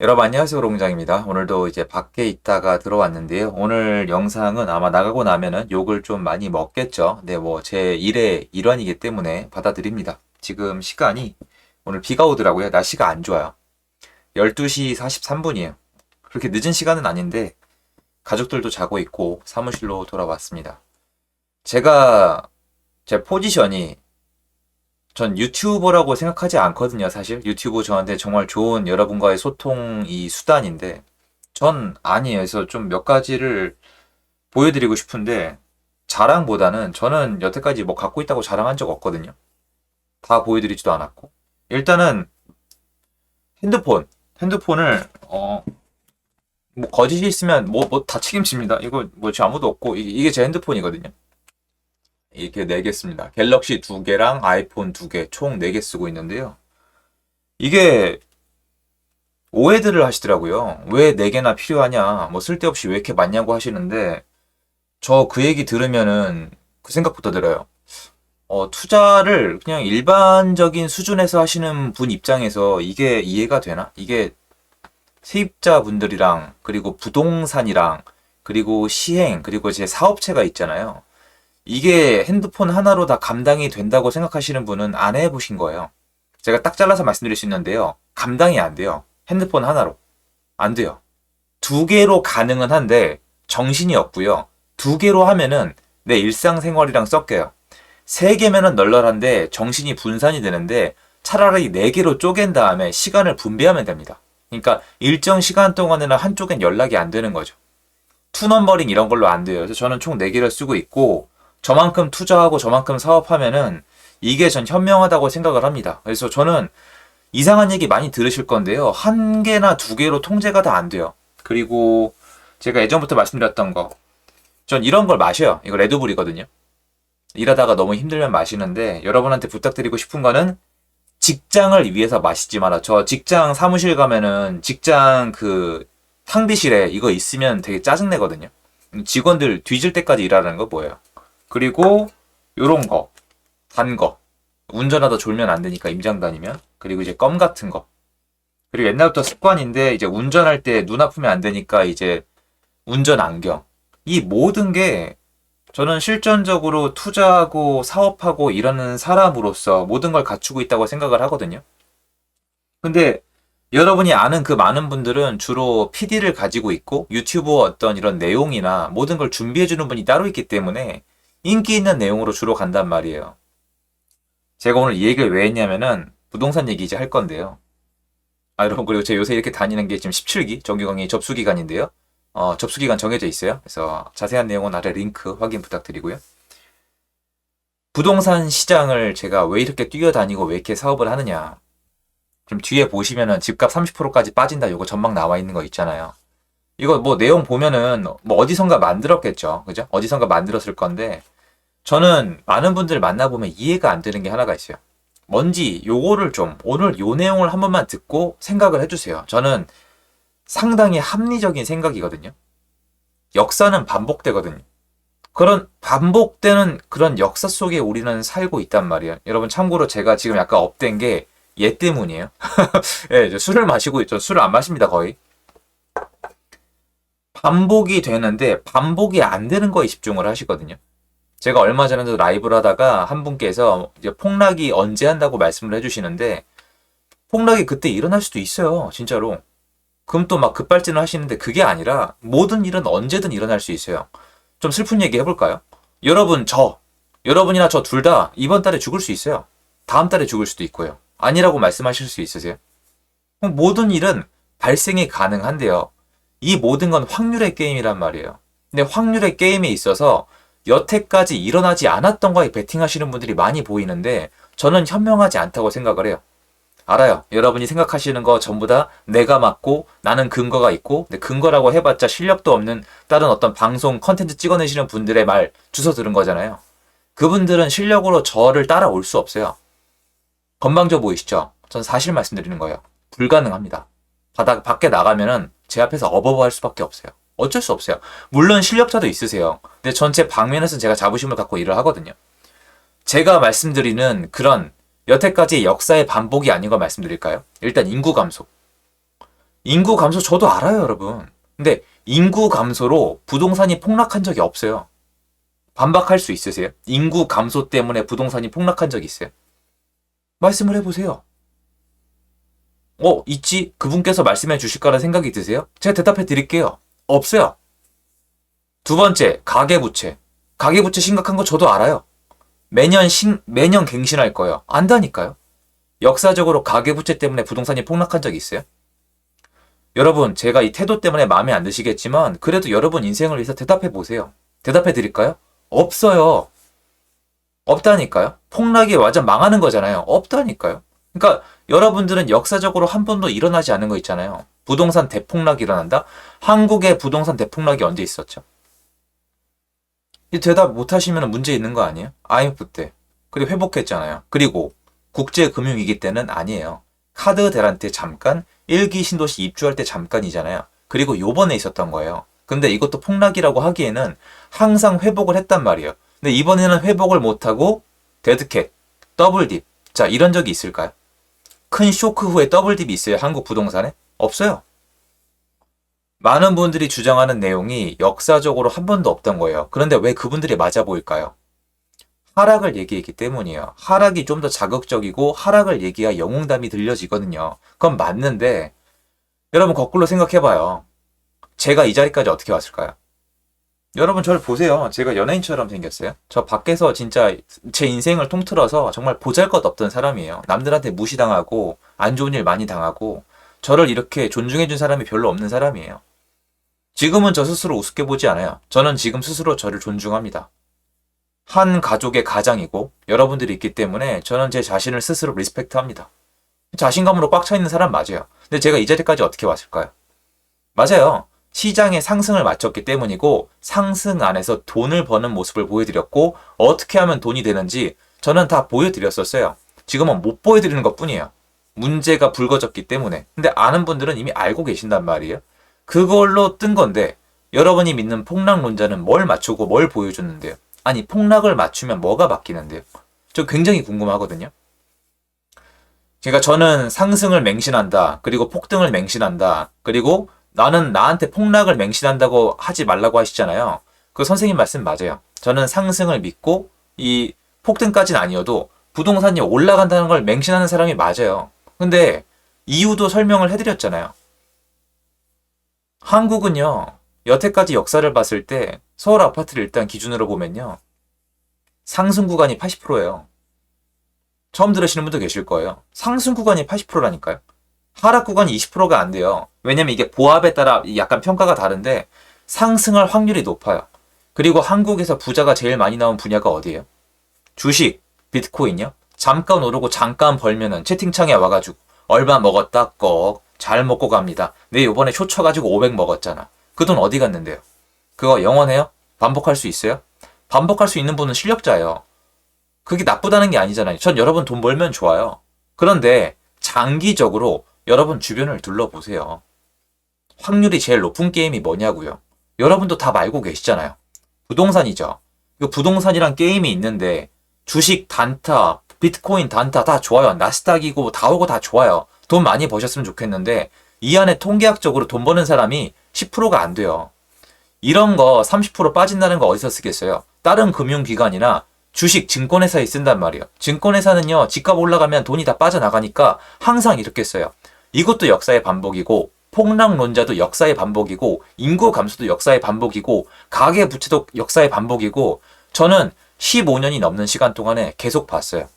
여러분 안녕하세요 롱장입니다. 오늘도 이제 밖에 있다가 들어왔는데요. 오늘 영상은 아마 나가고 나면은 욕을 좀 많이 먹겠죠. 네, 뭐 제 일의 일환이기 때문에 받아들입니다. 지금 시간이 오늘 비가 오더라고요. 날씨가 안 좋아요. 12시 43분이에요. 그렇게 늦은 시간은 아닌데 가족들도 자고 있고 사무실로 돌아왔습니다. 제가 제 포지션이 전 유튜버라고 생각하지 않거든요, 사실. 유튜브 저한테 정말 좋은 여러분과의 소통이 수단인데, 전 아니에요. 그래서 좀 몇 가지를 보여드리고 싶은데, 자랑보다는 저는 여태까지 뭐 갖고 있다고 자랑한 적 없거든요. 다 보여드리지도 않았고. 일단은 핸드폰. 핸드폰을, 뭐 거짓이 있으면 뭐 다 책임집니다. 이거 뭐 아무도 없고, 이게 제 핸드폰이거든요. 이렇게 4개 씁니다. 갤럭시 2개랑 아이폰 2개, 총 4개 쓰고 있는데요. 이게 오해들을 하시더라고요. 왜 4개나 필요하냐, 뭐 쓸데없이 왜 이렇게 많냐고 하시는데, 저 그 얘기 들으면은 그 생각부터 들어요. 투자를 그냥 일반적인 수준에서 하시는 분 입장에서 이게 이해가 되나? 이게 세입자분들이랑, 그리고 부동산이랑, 그리고 시행, 그리고 제 사업체가 있잖아요. 이게 핸드폰 하나로 다 감당이 된다고 생각하시는 분은 안 해보신 거예요. 제가 딱 잘라서 말씀드릴 수 있는데요. 감당이 안 돼요. 핸드폰 하나로. 안 돼요. 2개로 가능은 한데 정신이 없고요. 2개로 하면은 내 일상생활이랑 섞여요. 3개면은 널널한데 정신이 분산이 되는데 차라리 4개로 쪼갠 다음에 시간을 분배하면 됩니다. 그러니까 일정 시간 동안에는 한쪽엔 연락이 안 되는 거죠. 투넘버링 이런 걸로 안 돼요. 그래서 저는 총 4개를 쓰고 있고 저만큼 투자하고 저만큼 사업하면은 이게 전 현명하다고 생각을 합니다. 그래서 저는 이상한 얘기 많이 들으실 건데요. 1개나 2개로 통제가 다 안 돼요. 그리고 제가 예전부터 말씀드렸던 거. 전 이런 걸 마셔요. 이거 레드불이거든요. 일하다가 너무 힘들면 마시는데 여러분한테 부탁드리고 싶은 거는 직장을 위해서 마시지 마라. 저 직장 사무실 가면은 직장 그 탕비실에 이거 있으면 되게 짜증내거든요. 직원들 뒤질 때까지 일하라는 거 뭐예요? 그리고 요런 거, 단 거. 운전하다 졸면 안 되니까 임장 다니면. 그리고 이제 껌 같은 거. 그리고 옛날부터 습관인데 이제 운전할 때 눈 아프면 안 되니까 이제 운전 안경. 이 모든 게 저는 실전적으로 투자하고 사업하고 이러는 사람으로서 모든 걸 갖추고 있다고 생각을 하거든요. 근데 여러분이 아는 그 많은 분들은 주로 PD를 가지고 있고 유튜브 어떤 이런 내용이나 모든 걸 준비해주는 분이 따로 있기 때문에 인기 있는 내용으로 주로 간단 말이에요. 제가 오늘 이 얘기를 왜 했냐면은 부동산 얘기 이제 할 건데요. 여러분, 그리고 제가 요새 이렇게 다니는 게 지금 17기 정규강의 접수기간인데요. 접수기간 정해져 있어요. 그래서 자세한 내용은 아래 링크 확인 부탁드리고요. 부동산 시장을 제가 왜 이렇게 뛰어다니고 왜 이렇게 사업을 하느냐. 지금 뒤에 보시면은 집값 30%까지 빠진다. 요거 전망 나와 있는 거 있잖아요. 이거 뭐 내용 보면은 뭐 어디선가 만들었겠죠. 그죠? 어디선가 만들었을 건데 저는 많은 분들 만나보면 이해가 안 되는 게 하나가 있어요. 뭔지 요거를 좀 오늘 요 내용을 한 번만 듣고 생각을 해주세요. 저는 상당히 합리적인 생각이거든요. 역사는 반복되거든요. 그런 반복되는 그런 역사 속에 우리는 살고 있단 말이에요. 여러분 참고로 제가 지금 약간 업된 게 얘 때문이에요. 예, 저 술을 마시고 있죠. 술을 안 마십니다, 거의. 반복이 되는데 반복이 안 되는 거에 집중을 하시거든요. 제가 얼마 전에도 라이브를 하다가 한 분께서 이제 폭락이 언제 한다고 말씀을 해주시는데 폭락이 그때 일어날 수도 있어요. 진짜로. 그럼 또 막 급발진을 하시는데 그게 아니라 모든 일은 언제든 일어날 수 있어요. 좀 슬픈 얘기 해볼까요? 여러분이나 저 둘 다 이번 달에 죽을 수 있어요. 다음 달에 죽을 수도 있고요. 아니라고 말씀하실 수 있으세요? 모든 일은 발생이 가능한데요. 이 모든 건 확률의 게임이란 말이에요. 근데 확률의 게임에 있어서 여태까지 일어나지 않았던 거에 베팅하시는 분들이 많이 보이는데 저는 현명하지 않다고 생각을 해요. 알아요. 여러분이 생각하시는 거 전부 다 내가 맞고 나는 근거가 있고 근데 근거라고 해봤자 실력도 없는 다른 어떤 방송 컨텐츠 찍어내시는 분들의 말 주워 들은 거잖아요. 그분들은 실력으로 저를 따라올 수 없어요. 건방져 보이시죠? 전 사실 말씀드리는 거예요. 불가능합니다. 밖에 나가면은 제 앞에서 어버버 할 수밖에 없어요. 어쩔 수 없어요. 물론 실력자도 있으세요. 근데 전체 방면에서 제가 자부심을 갖고 일을 하거든요. 제가 말씀드리는 그런 여태까지 역사의 반복이 아닌 걸 말씀드릴까요? 일단 인구 감소. 인구 감소 저도 알아요, 여러분. 근데 인구 감소로 부동산이 폭락한 적이 없어요. 반박할 수 있으세요? 인구 감소 때문에 부동산이 폭락한 적이 있어요? 말씀을 해보세요. 있지? 그분께서 말씀해 주실 거라 생각이 드세요? 제가 대답해 드릴게요. 없어요. 두 번째, 가계부채. 가계부채 심각한 거 저도 알아요. 매년 갱신할 거예요. 안다니까요. 역사적으로 가계부채 때문에 부동산이 폭락한 적이 있어요? 여러분, 제가 이 태도 때문에 마음에 안 드시겠지만, 그래도 여러분 인생을 위해서 대답해 보세요. 대답해 드릴까요? 없어요. 없다니까요. 폭락이 완전 망하는 거잖아요. 없다니까요. 그러니까 여러분들은 역사적으로 한 번도 일어나지 않은 거 있잖아요. 부동산 대폭락이 일어난다? 한국의 부동산 대폭락이 언제 있었죠? 이 대답 못 하시면 문제 있는 거 아니에요? IMF 때. 그리고 회복했잖아요. 그리고 국제금융위기 때는 아니에요. 카드 대란 때 잠깐, 1기 신도시 입주할 때 잠깐이잖아요. 그리고 요번에 있었던 거예요. 근데 이것도 폭락이라고 하기에는 항상 회복을 했단 말이에요. 근데 이번에는 회복을 못하고 데드캣, 더블딥. 자, 이런 적이 있을까요? 큰 쇼크 후에 더블딥이 있어요. 한국 부동산에? 없어요. 많은 분들이 주장하는 내용이 역사적으로 한 번도 없던 거예요. 그런데 왜 그분들이 맞아 보일까요? 하락을 얘기했기 때문이에요. 하락이 좀 더 자극적이고 하락을 얘기해야 영웅담이 들려지거든요. 그건 맞는데 여러분 거꾸로 생각해봐요. 제가 이 자리까지 어떻게 왔을까요? 여러분 저를 보세요. 제가 연예인처럼 생겼어요. 저 밖에서 진짜 제 인생을 통틀어서 정말 보잘것없던 사람이에요. 남들한테 무시당하고 안 좋은 일 많이 당하고 저를 이렇게 존중해준 사람이 별로 없는 사람이에요. 지금은 저 스스로 우습게 보지 않아요. 저는 지금 스스로 저를 존중합니다. 한 가족의 가장이고 여러분들이 있기 때문에 저는 제 자신을 스스로 리스펙트합니다. 자신감으로 꽉 차 있는 사람 맞아요. 근데 제가 이 자리까지 어떻게 왔을까요? 맞아요. 시장의 상승을 맞췄기 때문이고 상승 안에서 돈을 버는 모습을 보여드렸고 어떻게 하면 돈이 되는지 저는 다 보여드렸었어요. 지금은 못 보여드리는 것 뿐이에요. 문제가 불거졌기 때문에. 근데 아는 분들은 이미 알고 계신단 말이에요. 그걸로 뜬 건데 여러분이 믿는 폭락론자는 뭘 맞추고 뭘 보여줬는데요. 아니 폭락을 맞추면 뭐가 바뀌는데요? 저 굉장히 궁금하거든요. 그러니까 저는 상승을 맹신한다. 그리고 폭등을 맹신한다. 그리고 나는 나한테 폭락을 맹신한다고 하지 말라고 하시잖아요. 그 선생님 말씀 맞아요. 저는 상승을 믿고 이 폭등까지는 아니어도 부동산이 올라간다는 걸 맹신하는 사람이 맞아요. 근데 이유도 설명을 해드렸잖아요. 한국은요, 여태까지 역사를 봤을 때 서울 아파트를 일단 기준으로 보면요. 상승 구간이 80%예요. 처음 들으시는 분도 계실 거예요. 상승 구간이 80%라니까요. 하락 구간이 20%가 안 돼요. 왜냐면 이게 보합에 따라 약간 평가가 다른데 상승할 확률이 높아요. 그리고 한국에서 부자가 제일 많이 나온 분야가 어디예요? 주식, 비트코인요? 잠깐 오르고 잠깐 벌면은 채팅창에 와가지고 얼마 먹었다 꺽 잘 먹고 갑니다. 내 요번에 쇼 쳐가지고 500 먹었잖아. 그 돈 어디 갔는데요? 그거 영원해요? 반복할 수 있어요? 반복할 수 있는 분은 실력자예요. 그게 나쁘다는 게 아니잖아요. 전 여러분 돈 벌면 좋아요. 그런데 장기적으로 여러분 주변을 둘러보세요. 확률이 제일 높은 게임이 뭐냐고요? 여러분도 다 알고 계시잖아요. 부동산이죠. 그 부동산이란 게임이 있는데 주식 단타, 비트코인 단타 다 좋아요. 나스닥이고 다오고 다 좋아요. 돈 많이 버셨으면 좋겠는데 이 안에 통계학적으로 돈 버는 사람이 10%가 안 돼요. 이런 거 30% 빠진다는 거 어디서 쓰겠어요? 다른 금융기관이나 주식, 증권회사에 쓴단 말이에요. 증권회사는요, 집값 올라가면 돈이 다 빠져나가니까 항상 이렇게 써요. 이것도 역사의 반복이고, 폭락론자도 역사의 반복이고, 인구 감소도 역사의 반복이고, 가계부채도 역사의 반복이고, 저는 15년이 넘는 시간 동안에 계속 봤어요.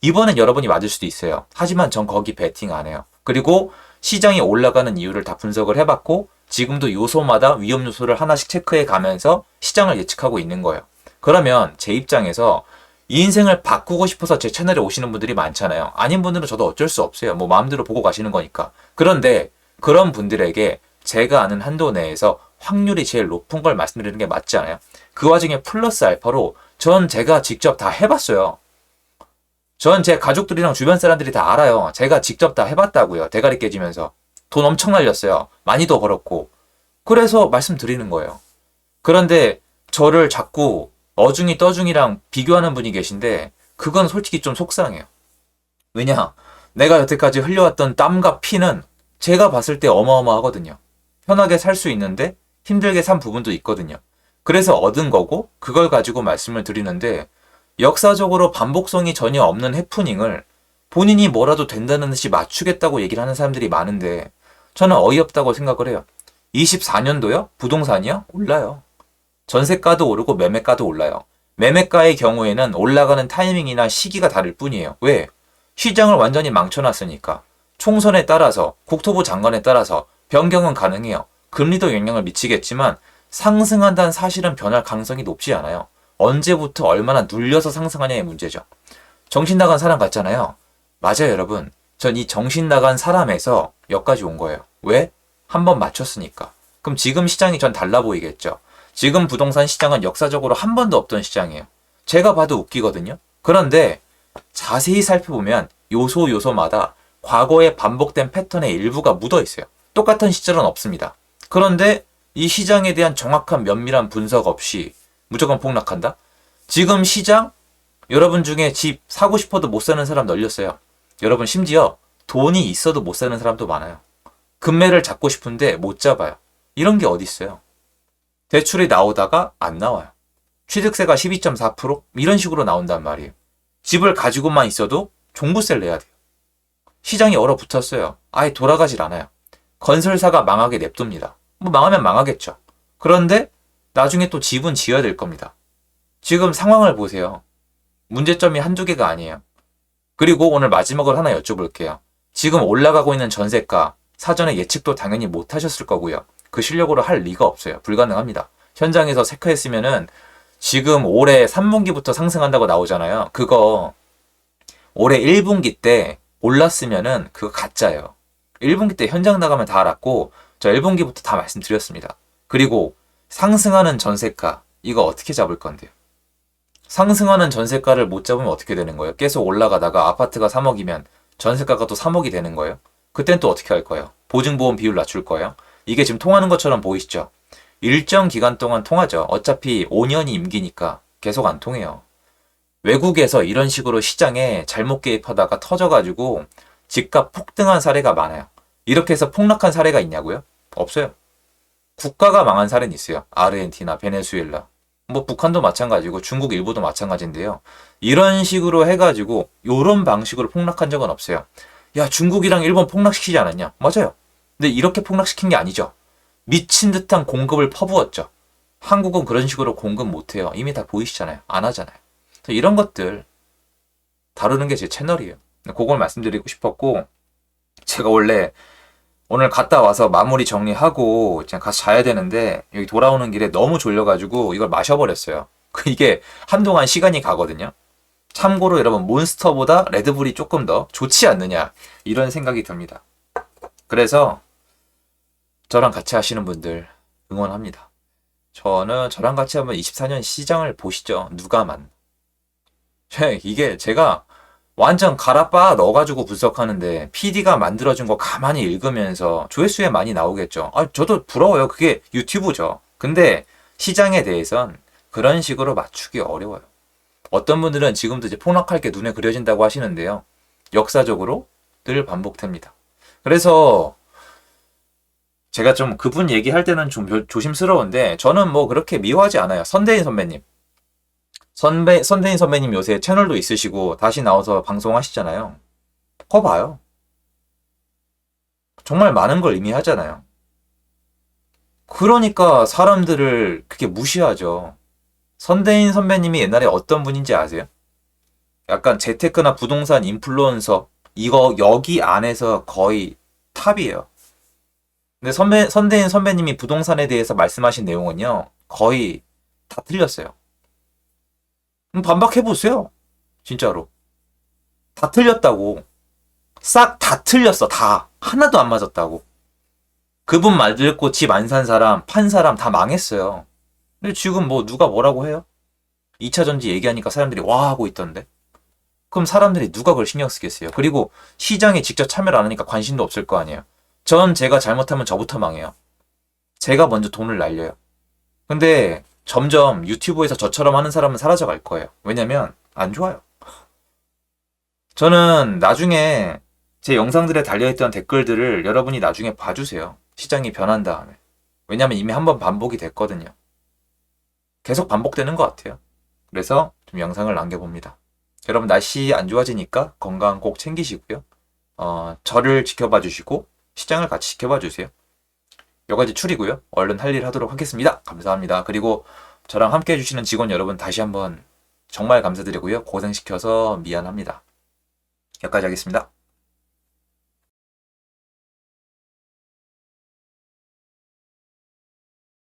이번엔 여러분이 맞을 수도 있어요. 하지만 전 거기 베팅 안 해요. 그리고 시장이 올라가는 이유를 다 분석을 해봤고, 지금도 요소마다 위험 요소를 하나씩 체크해 가면서 시장을 예측하고 있는 거예요. 그러면 제 입장에서 이 인생을 바꾸고 싶어서 제 채널에 오시는 분들이 많잖아요. 아닌 분들은 저도 어쩔 수 없어요. 뭐 마음대로 보고 가시는 거니까. 그런데 그런 분들에게 제가 아는 한도 내에서 확률이 제일 높은 걸 말씀드리는 게 맞지 않아요? 그 와중에 플러스 알파로 전 제가 직접 다 해봤어요. 전 제 가족들이랑 주변 사람들이 다 알아요. 제가 직접 다 해봤다고요. 대가리 깨지면서. 돈 엄청 날렸어요. 많이 더 벌었고. 그래서 말씀드리는 거예요. 그런데 저를 자꾸 어중이 떠중이랑 비교하는 분이 계신데 그건 솔직히 좀 속상해요. 왜냐? 내가 여태까지 흘려왔던 땀과 피는 제가 봤을 때 어마어마하거든요. 편하게 살 수 있는데 힘들게 산 부분도 있거든요. 그래서 얻은 거고 그걸 가지고 말씀을 드리는데 역사적으로 반복성이 전혀 없는 해프닝을 본인이 뭐라도 된다는 듯이 맞추겠다고 얘기를 하는 사람들이 많은데 저는 어이없다고 생각을 해요. 24년도요? 부동산이요? 올라요. 전세가도 오르고 매매가도 올라요. 매매가의 경우에는 올라가는 타이밍이나 시기가 다를 뿐이에요. 왜? 시장을 완전히 망쳐놨으니까. 총선에 따라서, 국토부 장관에 따라서 변경은 가능해요. 금리도 영향을 미치겠지만 상승한다는 사실은 변할 가능성이 높지 않아요. 언제부터 얼마나 눌려서 상승하냐의 문제죠. 정신 나간 사람 같잖아요. 맞아요, 여러분. 전 이 정신 나간 사람에서 여기까지 온 거예요. 왜? 한번 맞췄으니까. 그럼 지금 시장이 전 달라 보이겠죠. 지금 부동산 시장은 역사적으로 한 번도 없던 시장이에요. 제가 봐도 웃기거든요. 그런데 자세히 살펴보면 요소마다 과거에 반복된 패턴의 일부가 묻어 있어요. 똑같은 시절은 없습니다. 그런데 이 시장에 대한 정확한 면밀한 분석 없이 무조건 폭락한다? 지금 시장? 여러분 중에 집 사고 싶어도 못 사는 사람 널렸어요. 여러분 심지어 돈이 있어도 못 사는 사람도 많아요. 금매를 잡고 싶은데 못 잡아요. 이런 게 어디 있어요? 대출이 나오다가 안 나와요. 취득세가 12.4% 이런 식으로 나온단 말이에요. 집을 가지고만 있어도 종부세를 내야 돼요. 시장이 얼어붙었어요. 아예 돌아가질 않아요. 건설사가 망하게 냅둡니다. 뭐 망하면 망하겠죠. 그런데 나중에 또 집은 지어야 될 겁니다. 지금 상황을 보세요. 문제점이 한두 개가 아니에요. 그리고 오늘 마지막으로 하나 여쭤볼게요. 지금 올라가고 있는 전세가 사전에 예측도 당연히 못 하셨을 거고요. 그 실력으로 할 리가 없어요. 불가능합니다. 현장에서 체크했으면은 지금 올해 3분기부터 상승한다고 나오잖아요. 그거 올해 1분기 때 올랐으면은 그거 가짜예요. 1분기 때 현장 나가면 다 알았고 저 1분기부터 다 말씀드렸습니다. 그리고 상승하는 전세가 이거 어떻게 잡을 건데요? 상승하는 전세가를 못 잡으면 어떻게 되는 거예요? 계속 올라가다가 아파트가 3억이면 전세가가 또 3억이 되는 거예요? 그땐 또 어떻게 할 거예요? 보증보험 비율 낮출 거예요? 이게 지금 통하는 것처럼 보이시죠? 일정 기간 동안 통하죠. 어차피 5년이 임기니까 계속 안 통해요. 외국에서 이런 식으로 시장에 잘못 개입하다가 터져가지고 집값 폭등한 사례가 많아요. 이렇게 해서 폭락한 사례가 있냐고요? 없어요. 국가가 망한 사례는 있어요. 아르헨티나, 베네수엘라. 뭐 북한도 마찬가지고 중국 일부도 마찬가지인데요. 이런 식으로 해가지고 이런 방식으로 폭락한 적은 없어요. 야, 중국이랑 일본 폭락시키지 않았냐? 맞아요. 근데 이렇게 폭락시킨 게 아니죠. 미친 듯한 공급을 퍼부었죠. 한국은 그런 식으로 공급 못해요. 이미 다 보이시잖아요. 안 하잖아요. 이런 것들 다루는 게 제 채널이에요. 그걸 말씀드리고 싶었고 제가 원래 오늘 갔다 와서 마무리 정리하고 그냥 가서 자야 되는데 여기 돌아오는 길에 너무 졸려가지고 이걸 마셔버렸어요. 이게 한동안 시간이 가거든요. 참고로 여러분 몬스터보다 레드불이 조금 더 좋지 않느냐 이런 생각이 듭니다. 그래서 저랑 같이 하시는 분들 응원합니다. 저랑 같이 한번 24년 시장을 보시죠. 누가만. 이게 제가 완전 갈아빠 넣어가지고 분석하는데 PD가 만들어준 거 가만히 읽으면서 조회수에 많이 나오겠죠. 저도 부러워요. 그게 유튜브죠. 근데 시장에 대해선 그런 식으로 맞추기 어려워요. 어떤 분들은 지금도 이제 폭락할 게 눈에 그려진다고 하시는데요. 역사적으로 늘 반복됩니다. 그래서 제가 좀 그분 얘기할 때는 좀 조심스러운데 저는 뭐 그렇게 미워하지 않아요. 선대인 선배님. 선대인 선배님 요새 채널도 있으시고 다시 나와서 방송하시잖아요. 그거 봐요. 정말 많은 걸 의미하잖아요. 그러니까 사람들을 그렇게 무시하죠. 선대인 선배님이 옛날에 어떤 분인지 아세요? 약간 재테크나 부동산 인플루언서 이거 여기 안에서 거의 탑이에요. 근데 선대인 선배님이 부동산에 대해서 말씀하신 내용은요. 거의 다 틀렸어요. 반박해보세요. 진짜로. 다 틀렸다고. 싹 다 틀렸어. 다. 하나도 안 맞았다고. 그분 말 듣고 집 안 산 사람, 판 사람 다 망했어요. 근데 지금 뭐 누가 뭐라고 해요? 2차 전지 얘기하니까 사람들이 와 하고 있던데. 그럼 사람들이 누가 그걸 신경 쓰겠어요? 그리고 시장에 직접 참여를 안 하니까 관심도 없을 거 아니에요. 제가 잘못하면 저부터 망해요. 제가 먼저 돈을 날려요. 근데 점점 유튜브에서 저처럼 하는 사람은 사라져갈 거예요. 왜냐면 안 좋아요. 저는 나중에 제 영상들에 달려있던 댓글들을 여러분이 나중에 봐주세요. 시장이 변한 다음에. 왜냐면 이미 한번 반복이 됐거든요. 계속 반복되는 것 같아요. 그래서 좀 영상을 남겨봅니다. 여러분 날씨 안 좋아지니까 건강 꼭 챙기시고요. 저를 지켜봐 주시고 시장을 같이 지켜봐 주세요. 여기까지 출이고요. 얼른 할 일 하도록 하겠습니다. 감사합니다. 그리고 저랑 함께 해주시는 직원 여러분 다시 한번 정말 감사드리고요. 고생시켜서 미안합니다. 여기까지 하겠습니다.